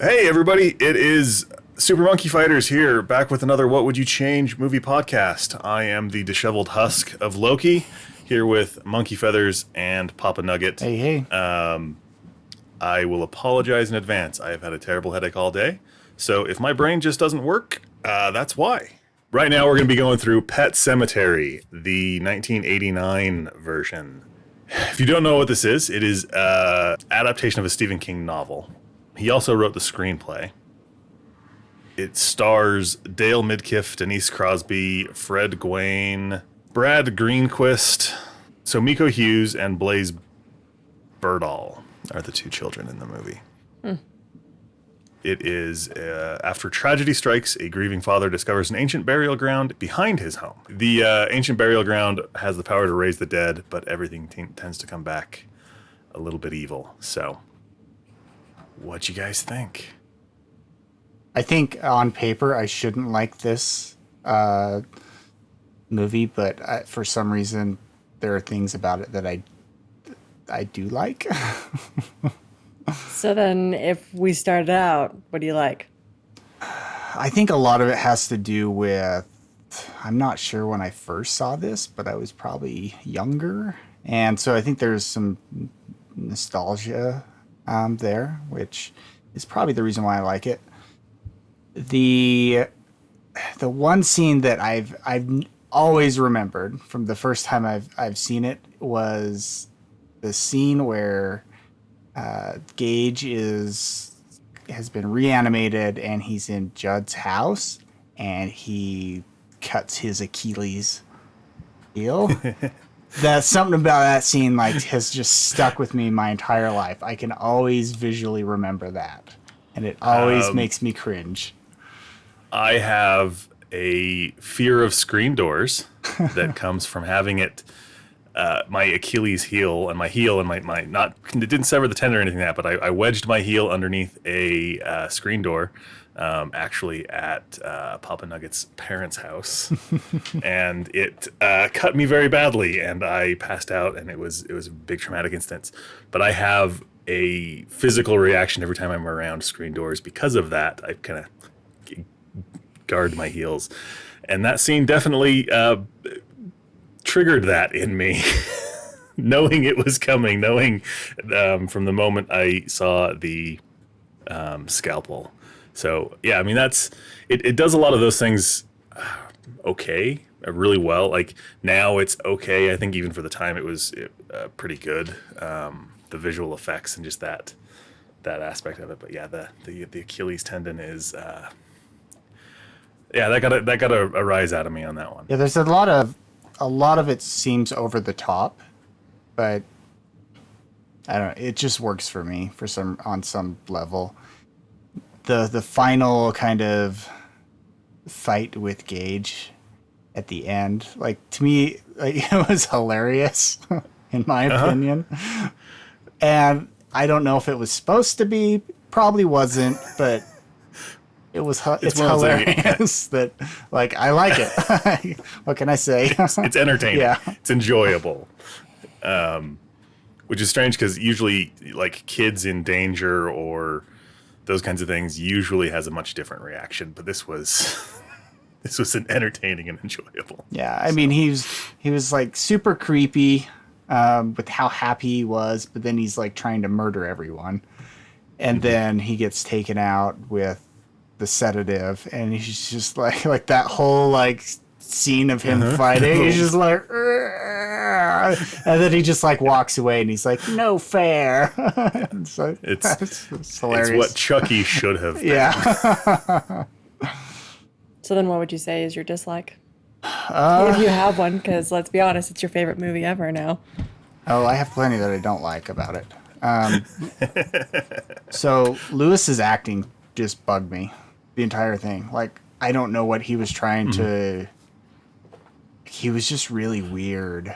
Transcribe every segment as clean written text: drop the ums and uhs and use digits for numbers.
Hey everybody, it is Super Monkey Fighters here, back with another What Would You Change movie podcast. I am the disheveled husk of Loki, here with Monkey Feathers and Papa Nugget. Hey. I will apologize in advance. I have had a terrible headache all day, so if my brain just doesn't work, that's why. Right now we're going to be going through Pet Sematary, the 1989 version. If you don't know what this is, it is an adaptation of a Stephen King novel. He also wrote the screenplay. It stars Dale Midkiff, Denise Crosby, Fred Gwain, Brad Greenquist, Somiko Hughes, and Blaze Birdall are the two children in the movie. It is, after tragedy strikes, a grieving father discovers an ancient burial ground behind his home. The ancient burial ground has the power to raise the dead, but everything tends to come back a little bit evil. So, what you guys think? I think on paper I shouldn't like this movie, but for some reason there are things about it that I do like. So then if we started out, what do you like? I think a lot of it has to do with, I'm not sure when I first saw this, but I was probably younger. And so I think there's some nostalgia there, which is probably the reason why I like it. The one scene that I've always remembered from the first time I've seen it was the scene where Gage has been reanimated and he's in Judd's house and he cuts his Achilles heel. That's something about that scene has just stuck with me my entire life. I can always visually remember that, and it always makes me cringe. I have a fear of screen doors that comes from having it, my Achilles heel and my not, it didn't sever the tendon or anything like that, but I wedged my heel underneath a screen door, actually at Papa Nugget's parents' house, and it cut me very badly, and I passed out, and it was a big traumatic instance. But I have a physical reaction every time I'm around screen doors because of that. I kind of guard my heels, and that scene definitely triggered that in me. Knowing it was coming, knowing from the moment I saw the scalpel. So yeah, I mean it does a lot of those things okay, really well. Like now it's okay. I think even for the time it was pretty good. The visual effects and just that aspect of it. But yeah, the Achilles tendon is that got a rise out of me on that one. Yeah, there's a lot of it seems over the top, but I don't know, it just works for me on some level. The final kind of fight with Gage at the end, to me, it was hilarious in my opinion. And I don't know if it was supposed to be, probably wasn't, but it's hilarious that I like it. What can I say? It's entertaining. Yeah. It's enjoyable. Which is strange because usually kids in danger or those kinds of things usually has a much different reaction, but this was an entertaining and enjoyable. Yeah, I mean he was super creepy with how happy he was, but then he's trying to murder everyone. And then he gets taken out with the sedative, and he's just like that whole scene of him fighting. He's just and then he just walks away, and he's like, "No fair." So it's hilarious. It's what Chucky should have been. Yeah. So then what would you say is your dislike? If you have one, because let's be honest, it's your favorite movie ever now. Oh, I have plenty that I don't like about it. So Lewis's acting just bugged me. The entire thing. I don't know what he was trying to... He was just really weird.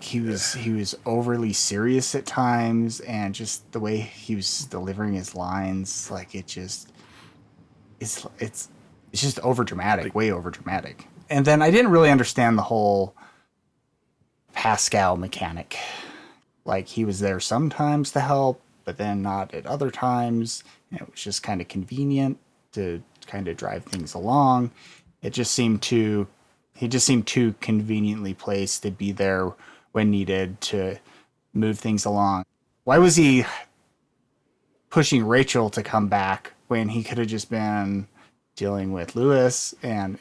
He was overly serious at times, and just the way he was delivering his lines, it's just over dramatic, way over dramatic. And then I didn't really understand the whole Pascal mechanic. He was there sometimes to help, but then not at other times. And it was just kind of convenient to kind of drive things along. He just seemed too conveniently placed to be there when needed to move things along. Why was he pushing Rachel to come back when he could have just been dealing with Lewis? And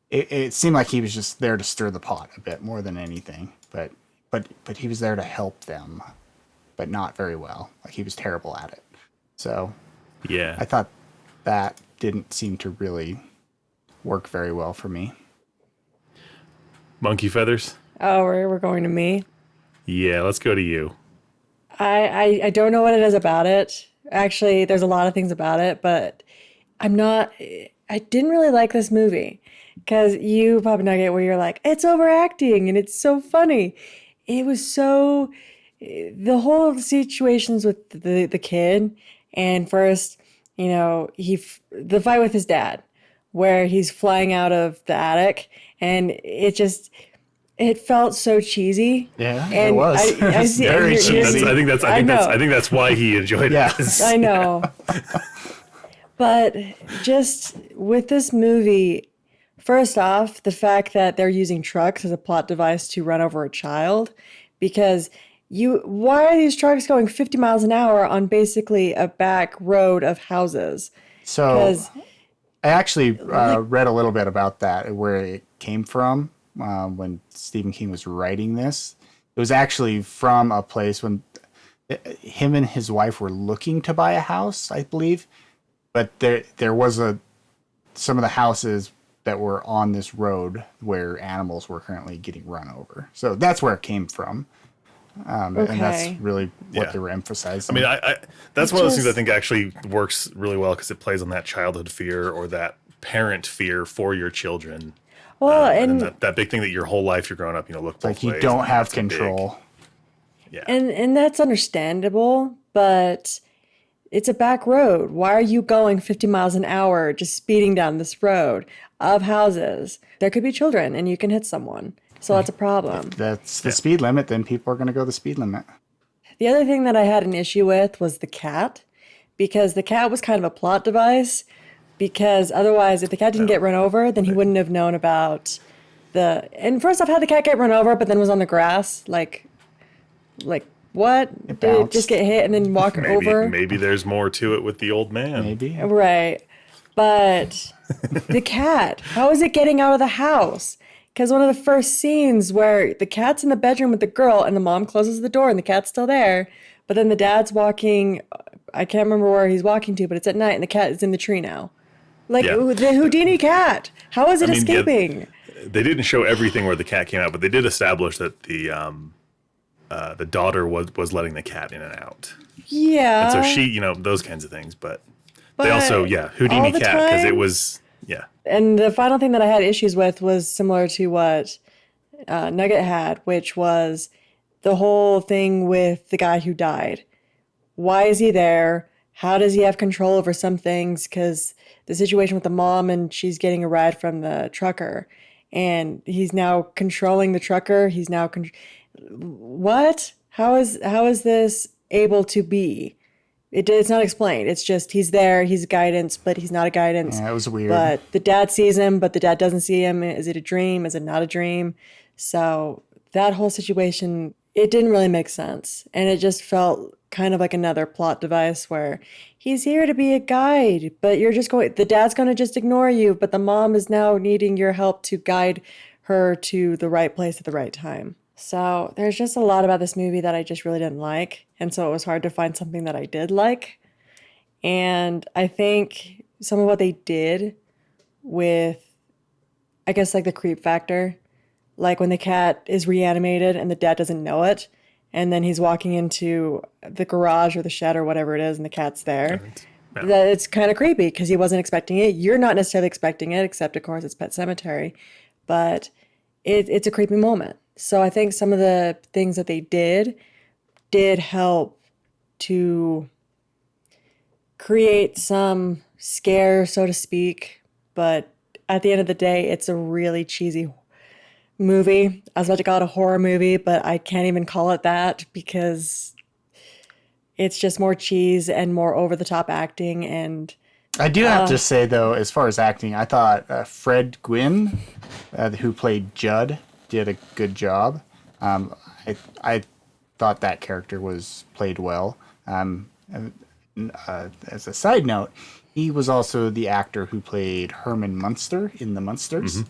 it seemed like he was just there to stir the pot a bit more than anything. But he was there to help them, but not very well. Like, he was terrible at it. So Yeah. I thought that didn't seem to really work very well for me. Monkey feathers? Oh, we're going to me. Yeah, let's go to you. I don't know what it is about it. Actually, there's a lot of things about it, but I didn't really like this movie because you Papa Nugget where you're like, it's overacting and it's so funny. It was so, the whole situations with the kid, and first, the fight with his dad where he's flying out of the attic, and it felt so cheesy. Yeah, and it was. I see Very cheesy. I think that's why he enjoyed Yeah. it. I know. But just with this movie, first off, the fact that they're using trucks as a plot device to run over a child, because why are these trucks going 50 miles an hour on basically a back road of houses? So I actually read a little bit about that, where it came from when Stephen King was writing this. It was actually from a place when him and his wife were looking to buy a house, I believe. But there was some of the houses that were on this road where animals were currently getting run over. So that's where it came from. And that's really what they were emphasizing. I mean, that's one of those things I think actually works really well because it plays on that childhood fear or that parent fear for your children. Well, and that big thing that your whole life you're growing up, look both like ways. You don't have control. Yeah. And that's understandable, but it's a back road. Why are you going 50 miles an hour just speeding down this road of houses? There could be children and you can hit someone. So that's a problem. If that's the speed limit, then people are going to go the speed limit. The other thing that I had an issue with was the cat, because the cat was kind of a plot device, because otherwise if the cat didn't get run over, then he wouldn't have known about and first off, how the cat get run over, but then was on the grass, like what? Did it just get hit and then walk over? Maybe there's more to it with the old man. Maybe. Right. But the cat, how is it getting out of the house? Because one of the first scenes where the cat's in the bedroom with the girl and the mom closes the door and the cat's still there, but then the dad's walking, I can't remember where he's walking to, but it's at night and the cat is in the tree now. Like, the Houdini cat. How is it escaping? They didn't show everything where the cat came out, but they did establish that the daughter was letting the cat in and out. Yeah. And so she, those kinds of things. But they also, Houdini cat, because it was, And the final thing that I had issues with was similar to what Nugget had, which was the whole thing with the guy who died. Why is he there? How does he have control over some things? Because the situation with the mom and she's getting a ride from the trucker and he's now controlling the trucker. He's now, what? How is this able to be? It's not explained. It's just he's there, he's guidance, but he's not a guidance. Yeah, it was weird. But the dad sees him, but the dad doesn't see him. Is it a dream? Is it not a dream? So that whole situation, it didn't really make sense. And it just felt kind of like another plot device where he's here to be a guide, but the dad's going to just ignore you, but the mom is now needing your help to guide her to the right place at the right time. So there's just a lot about this movie that I just really didn't like. And so it was hard to find something that I did like. And I think some of what they did with, I guess, like the creep factor, like when the cat is reanimated and the dad doesn't know it, and then he's walking into the garage or the shed or whatever it is, and the cat's there. Right. That it's kind of creepy because he wasn't expecting it. You're not necessarily expecting it, except, of course, it's Pet Sematary. But it's a creepy moment. So I think some of the things that they did help to create some scare, so to speak. But at the end of the day, it's a really cheesy movie. I was about to call it a horror movie, but I can't even call it that because it's just more cheese and more over the top acting. And I do have to say, though, as far as acting, I thought Fred Gwynn, who played Judd, did a good job. I thought that character was played well. As a side note, he was also the actor who played Herman Munster in The Munsters.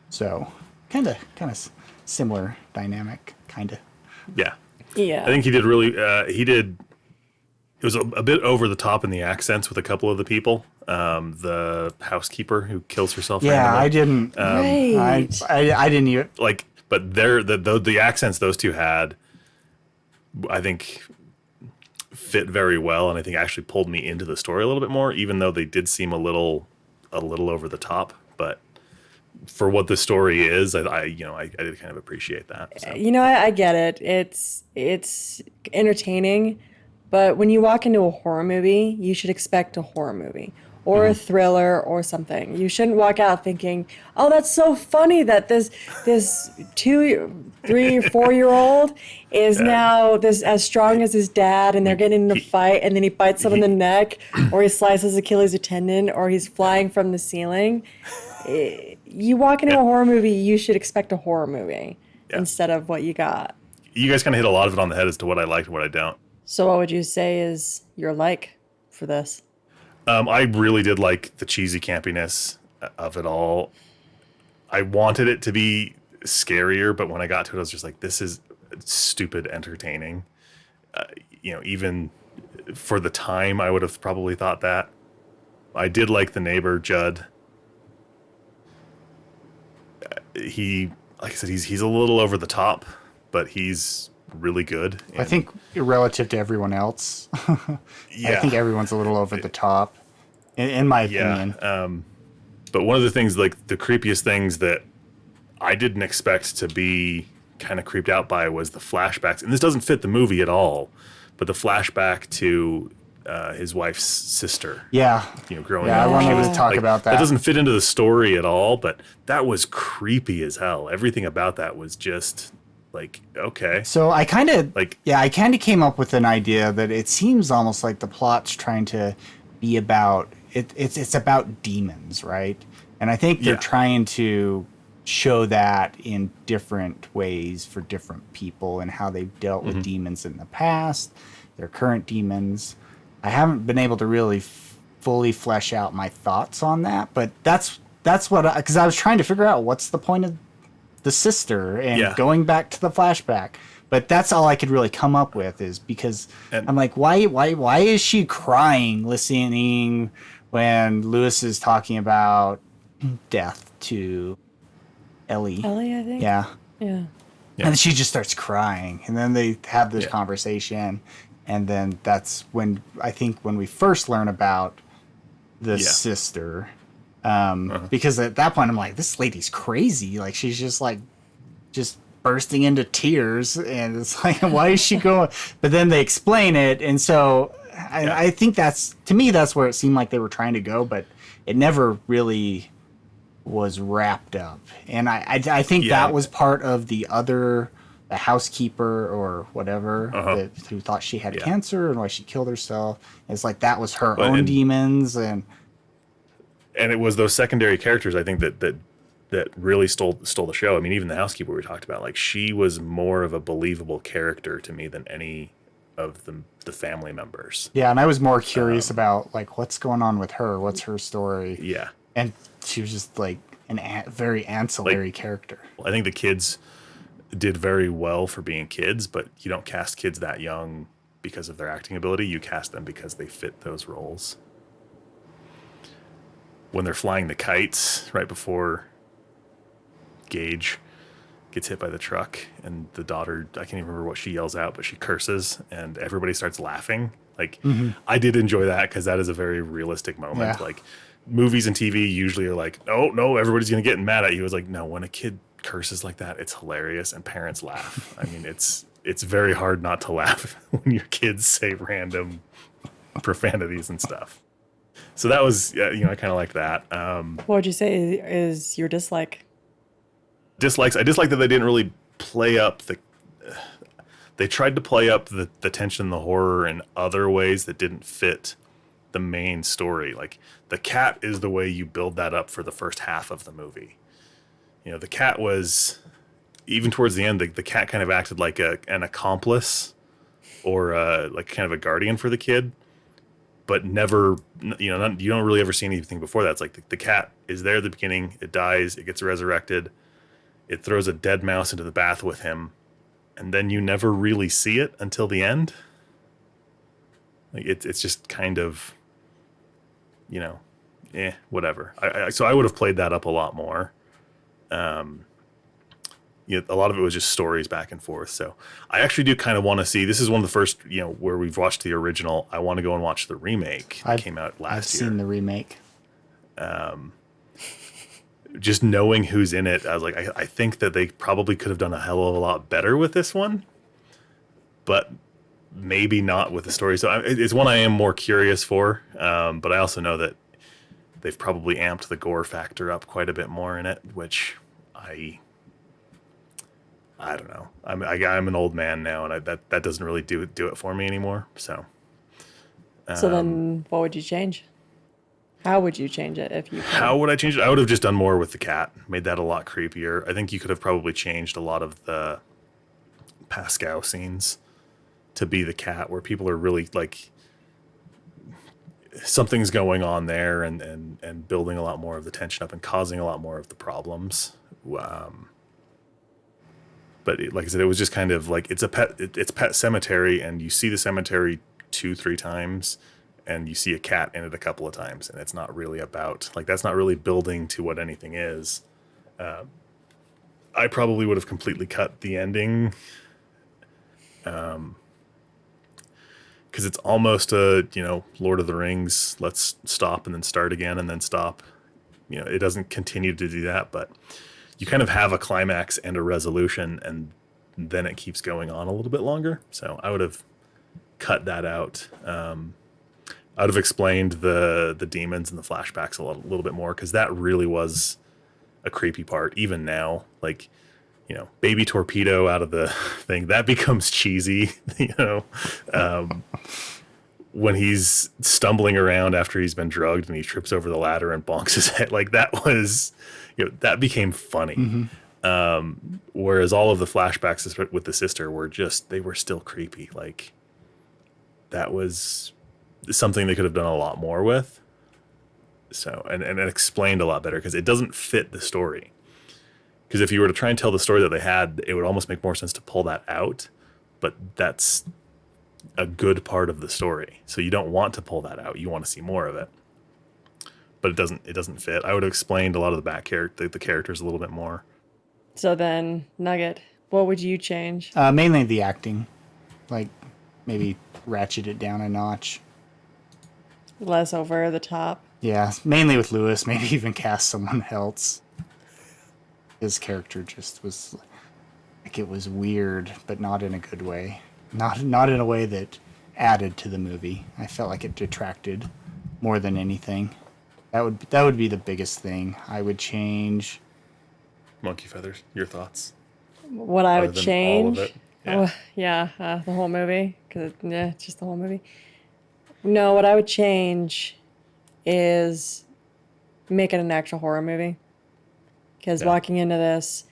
So kind of similar dynamic, kind of. Yeah. yeah. I think he did really, it was a bit over the top in the accents with a couple of the people. The housekeeper who kills herself. Yeah, randomly. I didn't. Right. I didn't even. Like, but the accents those two had, I think, fit very well, and I think actually pulled me into the story a little bit more, even though they did seem a little over the top. But for what the story is, I did kind of appreciate that. So. I get it. It's entertaining, but when you walk into a horror movie, you should expect a horror movie or a thriller or something. You shouldn't walk out thinking, "Oh, that's so funny that this 2, 3, 4-year-old is now this as strong as his dad, and they're getting in a fight, and then he bites him in the neck, or he slices Achilles' tendon, or he's flying from the ceiling." You walk into a horror movie, you should expect a horror movie instead of what you got. You guys kind of hit a lot of it on the head as to what I liked and what I don't. So what would you say is your like for this? I really did like the cheesy campiness of it all. I wanted it to be scarier, but when I got to it, I was just like, this is stupid entertaining. Even for the time, I would have probably thought that. I did like the neighbor, Judd. He, like I said, he's a little over the top, but he's really good. I think relative to everyone else, I think everyone's a little over the top, in my opinion. But one of the things, like the creepiest things that I didn't expect to be kind of creeped out by was the flashbacks. And this doesn't fit the movie at all, but the flashback to his wife's sister. Yeah. Growing up. I wanted to talk about that. That doesn't fit into the story at all, but that was creepy as hell. Everything about that was just like, okay. So I kind of came up with an idea that it seems almost like the plot's trying to be about it's about demons, right? And I think they're trying to show that in different ways for different people and how they've dealt with demons in the past, their current demons. I haven't been able to really fully flesh out my thoughts on that, but that's what, because I was trying to figure out what's the point of the sister and going back to the flashback. But that's all I could really come up with, is because I'm like, why is she crying listening when Lewis is talking about death to Ellie? Ellie, I think. Yeah. And she just starts crying, and then they have this conversation, and then that's when I think when we first learn about the sister. Because at that point I'm like, this lady's crazy. Like, she's just bursting into tears, and it's like, why is she going? But then they explain it, and so I think that's where it seemed like they were trying to go, but it never really was wrapped up. And I think that was part of the housekeeper or whatever who thought she had cancer and why she killed herself. It's like that was her own demons, and it was those secondary characters, I think, that really stole the show. I mean, even the housekeeper we talked about, like, she was more of a believable character to me than any of the family members. Yeah, and I was more curious about, like, what's going on with her? What's her story? Yeah. And she was just, like, very ancillary character. I think the kids did very well for being kids, but you don't cast kids that young because of their acting ability. You cast them because they fit those roles. When they're flying the kites right before Gage gets hit by the truck, and the daughter, I can't even remember what she yells out, but she curses and everybody starts laughing. Like, I did enjoy that because that is a very realistic moment. Yeah. Like, movies and TV usually are like, oh no, everybody's gonna get mad at you. It's like, no, when a kid curses like that, it's hilarious and parents laugh. I mean, it's very hard not to laugh when your kids say random profanities and stuff. So that was, I kind of liked that. What would you say is your dislike? Dislikes. I dislike that they didn't really play up the they tried to play up the tension, the horror in other ways that didn't fit the main story. Like the cat is the way you build that up for the first half of the movie. You know, the cat was, even towards the end, the cat kind of acted like an accomplice or like kind of a guardian for the kid, but never, you know, you don't really ever see anything before that. It's like the cat is there at the beginning, it dies, it gets resurrected, it throws a dead mouse into the bath with him, and then you never really see it until the end. Like it's just kind of, you know, whatever. So I would have played that up a lot more. You know, a lot of it was just stories back and forth. So I actually do kind of want to see. This is one of the first, you know, where we've watched the original. I want to go and watch the remake that came out last year. I've seen the remake. Just knowing who's in it, I was like, I think that they probably could have done a hell of a lot better with this one, but maybe not with the story. So it's one I am more curious for, but I also know that they've probably amped the gore factor up quite a bit more in it, which I don't know. I'm an old man now, and that doesn't really do it for me anymore. So then what would you change? How would you change it if you could? How would I change it? I would have just done more with the cat, made that a lot creepier. I think you could have probably changed a lot of the Pascal scenes to be the cat, where people are really like, something's going on there, and building a lot more of the tension up and causing a lot more of the problems. But like I said, it was just kind of like, it's Pet Sematary, and you see the cemetery 2-3 times, and you see a cat in it a couple of times, and it's not really about, like, that's not really building to what anything is. I probably would have completely cut the ending, because it's almost a, you know, Lord of the Rings, let's stop and then start again and then stop. You know, it doesn't continue to do that, but you kind of have a climax and a resolution, and then it keeps going on a little bit longer. So I would have cut that out. I would have explained the demons and the flashbacks a little bit more, because that really was a creepy part. Even now, like, you know, baby Torpedo out of the thing, that becomes cheesy, you know, when he's stumbling around after he's been drugged and he trips over the ladder and bonks his head, like, that was, you know, that became funny. Mm-hmm. Whereas all of the flashbacks with the sister were just, they were still creepy. Like, that was something they could have done a lot more with. So, and explained a lot better, because it doesn't fit the story. Because if you were to try and tell the story that they had, it would almost make more sense to pull that out. But that's a good part of the story. So you don't want to pull that out. You want to see more of it. But it doesn't fit. I would have explained a lot of the characters a little bit more. So then, Nugget, what would you change? Mainly the acting. Like, maybe ratchet it down a notch. Less over the top. Yeah, mainly with Lewis. Maybe even cast someone else. His character just was like, it was weird, but not in a good way. Not in a way that added to the movie. I felt like it detracted more than anything. That would be the biggest thing I would change. Monkey feathers. Your thoughts? What I would change? All of it? Yeah. The whole movie. Just the whole movie. No, what I would change is make it an actual horror movie. Because walking into this,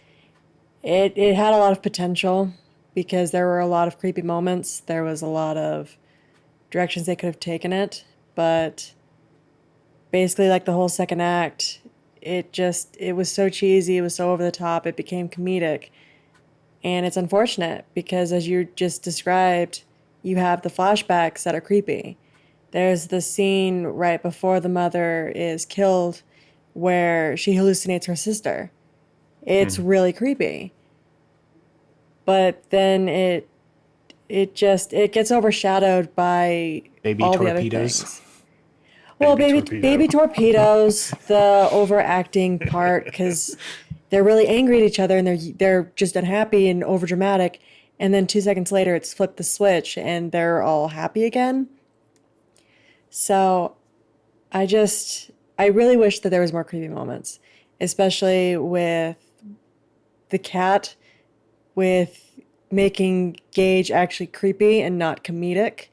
it had a lot of potential, because there were a lot of creepy moments. There was a lot of directions they could have taken it. But basically, like, the whole second act, it was so cheesy. It was so over the top. It became comedic. And it's unfortunate, because as you just described, you have the flashbacks that are creepy. There's the scene right before the mother is killed where she hallucinates her sister. It's really creepy. But then it gets overshadowed by Baby all torpedoes. The other things. Well, baby torpedoes, the overacting part, because they're really angry at each other and they're just unhappy and overdramatic, and then 2 seconds later it's flipped the switch and they're all happy again. So I really wish that there was more creepy moments, especially with the cat, with making Gage actually creepy and not comedic.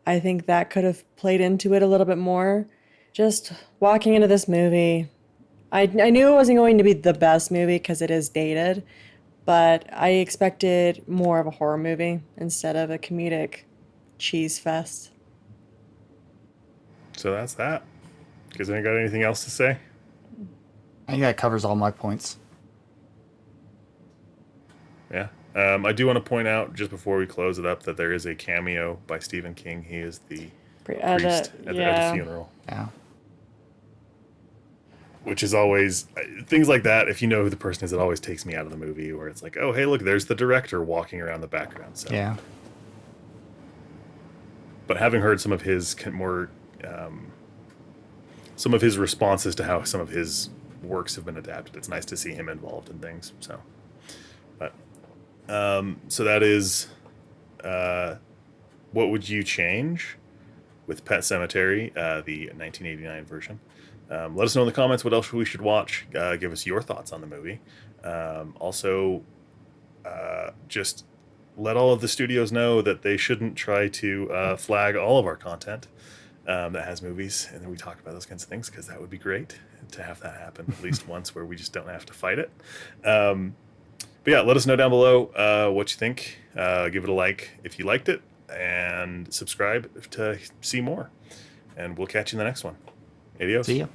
I think that could have played into it a little bit more. Just walking into this movie, I knew it wasn't going to be the best movie because it is dated, but I expected more of a horror movie instead of a comedic cheese fest. So that's that. Guys, anyone got anything else to say? I think that covers all my points. Yeah. I do want to point out, just before we close it up, that there is a cameo by Stephen King. He is the priest at the funeral. Yeah. Which is always, things like that, if you know who the person is, it always takes me out of the movie, where it's like, oh, hey, look, there's the director walking around the background. So. Yeah. But having heard some of his more, some of his responses to how some of his works have been adapted, it's nice to see him involved in things. So, but so that is, what would you change with Pet Sematary, the 1989 version? Let us know in the comments what else we should watch. Give us your thoughts on the movie. Also, just let all of the studios know that they shouldn't try to flag all of our content that has movies, and then we talk about those kinds of things, because that would be great to have that happen at least once, where we just don't have to fight it. But yeah, let us know down below what you think. Give it a like if you liked it, and subscribe to see more. And we'll catch you in the next one. Adios. See ya.